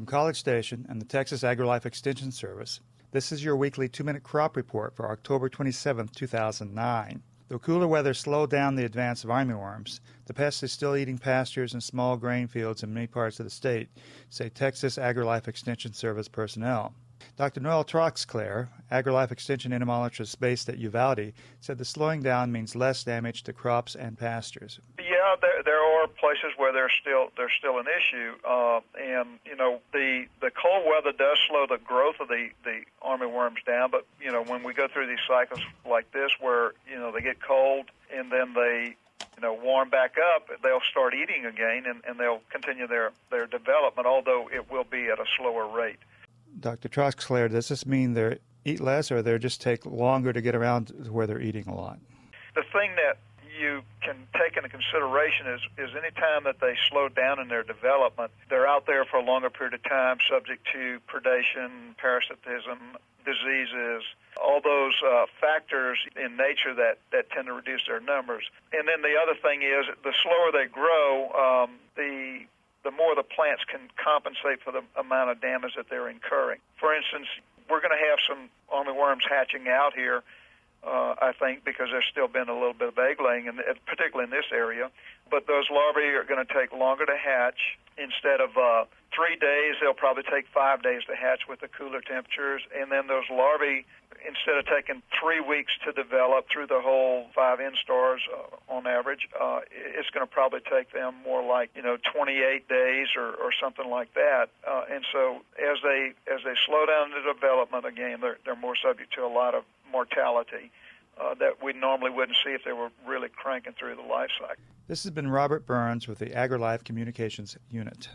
From College Station and the Texas AgriLife Extension Service, this is your weekly 2-minute crop report for October 27, 2009. Though cooler weather slowed down the advance of armyworms, the pest is still eating pastures and small grain fields in many parts of the state, say Texas AgriLife Extension Service personnel. Dr. Noel Troxclair, AgriLife Extension entomologist based at Uvalde, said the slowing down means less damage to crops and pastures. Yeah, there are places where there's still an issue, and the cold weather does slow the growth of the armyworms down. But when we go through these cycles like this, where they get cold and then they warm back up, they'll start eating again, and they'll continue their development, although it will be at a slower rate. Dr. Troxclair, does this mean they eat less, or they just take longer to get around to where they're eating a lot? The thing that you can take into consideration is any time that they slow down in their development, they're out there for a longer period of time, subject to predation, parasitism, diseases, all those factors in nature that tend to reduce their numbers. And then the other thing is, the slower they grow, the more the plants can compensate for the amount of damage that they're incurring. For instance, we're going to have some armyworms hatching out here, I think, because there's still been a little bit of egg laying, particularly in this area. But those larvae are going to take longer to hatch. Instead of 3 days, they'll probably take 5 days to hatch with the cooler temperatures. And then those larvae, instead of taking 3 weeks to develop through the whole 5 instars on average, it's going to probably take them more like 28 days or something like that. And so as they slow down the development again, they're more subject to a lot of mortality that we normally wouldn't see if they were really cranking through the life cycle. This has been Robert Burns with the AgriLife Communications Unit.